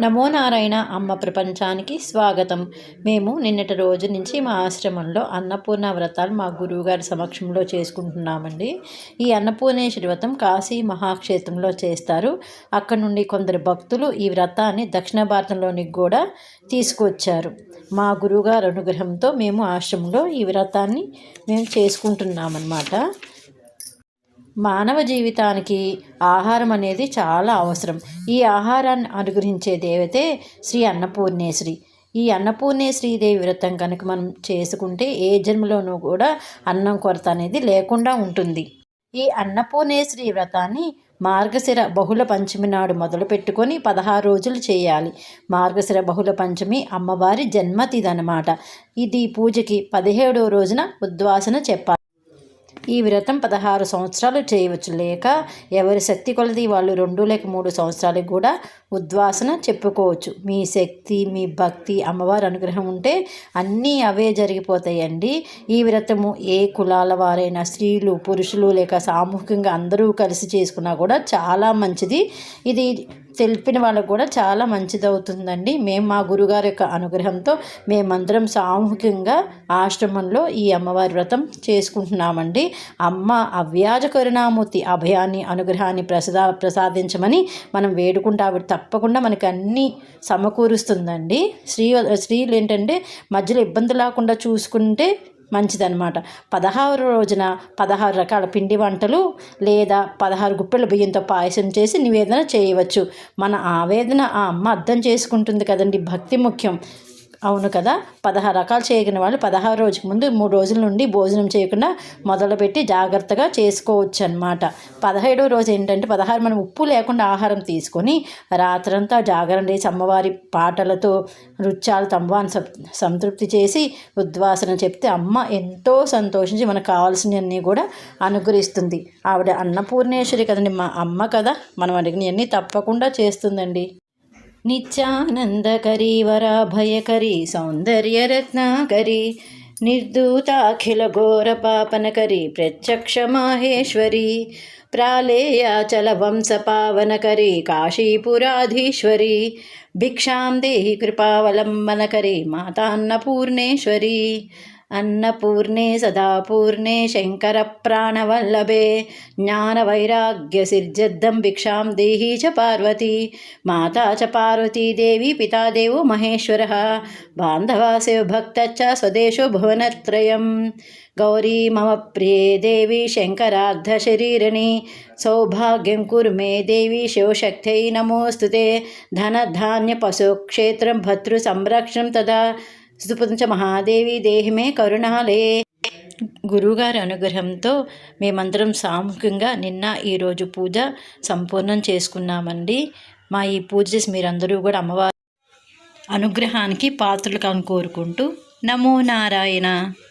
నమో నారాయణ అమ్మ ప్రపంచానికి స్వాగతం. మేము నిన్నటి రోజు నుంచి మా ఆశ్రమంలో అన్నపూర్ణ వ్రతాలు మా గురువుగారి సమక్షంలో చేసుకుంటున్నామండి. ఈ అన్నపూర్ణేశ్వరి వ్రతం కాశీ మహాక్షేత్రంలో చేస్తారు. అక్కడ నుండి కొందరు భక్తులు ఈ వ్రతాన్ని దక్షిణ భారతంలోనికి కూడా తీసుకొచ్చారు. మా గురువుగారి అనుగ్రహంతో మేము ఆశ్రమంలో ఈ వ్రతాన్ని మేము చేసుకుంటున్నామన్నమాట. మానవ జీవితానికి ఆహారం అనేది చాలా అవసరం. ఈ ఆహారాన్ని అనుగ్రహించే దేవతే శ్రీ అన్నపూర్ణేశ్వరి. ఈ అన్నపూర్ణేశ్వరీదేవి వ్రతం కనుక మనం చేసుకుంటే ఏ జన్మలోనూ కూడా అన్నం కొరత అనేది లేకుండా ఉంటుంది. ఈ అన్నపూర్ణేశ్వరి వ్రతాన్ని మార్గశిర బహుళ పంచమి నాడు మొదలు పెట్టుకొని 16 రోజులు చేయాలి. మార్గశిర బహుళ పంచమి అమ్మవారి జన్మతిథి అన్నమాట. ఇది పూజకి 17వ రోజున ఉద్వాసన చెప్పాలి. ఈ వ్రతం 16 సంవత్సరాలు చేయవచ్చు, లేక ఎవరి శక్తి కొలది వాళ్ళు 2 లేక 3 సంవత్సరాలకు కూడా ఉద్వాసన చెప్పుకోవచ్చు. మీ శక్తి, మీ భక్తి, అమ్మవారి అనుగ్రహం ఉంటే అన్నీ అవే జరిగిపోతాయండి. ఈ వ్రతము ఏ కులాల వారైనా, స్త్రీలు, పురుషులు లేక సామూహికంగా అందరూ కలిసి చేసుకున్నా కూడా చాలా మంచిది. ఇది తెలిపిన వాళ్ళకు కూడా చాలా మంచిది అవుతుందండి. మేము మా గురుగారి యొక్క అనుగ్రహంతో మేమందరం సామూహికంగా ఆశ్రమంలో ఈ అమ్మవారి వ్రతం చేసుకుంటున్నామండి. అమ్మ అవ్యాజ కరుణామూర్తి అభయాన్ని, అనుగ్రహాన్ని ప్రసాదించమని మనం వేడుకుంటే ఆవిడ తప్పకుండా మనకి అన్నీ సమకూరుస్తుందండి. స్త్రీలు ఏంటంటే మధ్యలో ఇబ్బంది లేకుండా చూసుకుంటే మంచిదన్నమాట. 16 రోజున 16 రకాల పిండి వంటలు లేదా 16 గుప్పెల బియ్యంతో పాయసం చేసి నివేదన చేయవచ్చు. మన ఆవేదన ఆ అమ్మ అర్థం చేసుకుంటుంది కదండి. భక్తి ముఖ్యం, అవును కదా. 16 రకాలు చేయగలిగిన వాళ్ళు 16 రోజుకి ముందు 3 రోజుల నుండి భోజనం చేయకుండా మొదలుపెట్టి జాగ్రత్తగా చేసుకోవచ్చు అన్నమాట. 17వ రోజు ఏంటంటే 16 మనం ఉప్పు లేకుండా ఆహారం తీసుకొని రాత్రంతా జాగరణ చేసి అమ్మవారి పాటలతో నృత్యాలు తమ్వాన్ని సంతృప్తి చేసి ఉద్వాసన చెప్తే అమ్మ ఎంతో సంతోషించి మనకు కావాల్సినవన్నీ కూడా అనుగ్రహిస్తుంది. ఆవిడ అన్నపూర్ణేశ్వరి కదండి, మా అమ్మ కదా. మనం అడిగినవన్నీ తప్పకుండా చేస్తుందండి. నిత్యానందకరీ వరాభయకరీ సౌందర్యరత్నాకరీ నిర్దూతాఖిల ఘోర పాపనకరీ ప్రత్యక్ష మాహేశ్వరీ ప్రాళేయాచల వంశ పావనకరీ కాశీపురాధీశ్వరీ భిక్షాం దేహి కృపావలంబనకరీ మాతాన్నపూర్ణేశ్వరీ అన్నపూర్ణే సదాపూర్ణే శంకర ప్రాణవల్లభే జ్ఞానవైరాగ్య సిర్జద్దం భిక్షాం దేహి చ పార్వతీ మాతా చ పార్వతీదేవి పితాదేవో మహేశ్వర బాంధవా శివభక్త చ స్వదేశో భువనత్రయం గౌరీ మమ ప్రియే దేవి శంకరార్ధశరీరిణి సౌభాగ్యం కురు మే దేవి శివశక్త్యై నమోస్తుతే ధనధాన్య పశుక్షేత్రం భద్రు సంరక్షణం తదా సుపంచ మహాదేవి దేహిమే కరుణాలే. గురువుగారి అనుగ్రహంతో మేమందరం సామూహికంగా నిన్న ఈరోజు పూజ సంపూర్ణం చేసుకున్నామండి. మా ఈ పూజ చేసి మీరందరూ కూడా అమ్మవారి అనుగ్రహానికి పాత్రలు కాని కోరుకుంటూ నమో నారాయణ.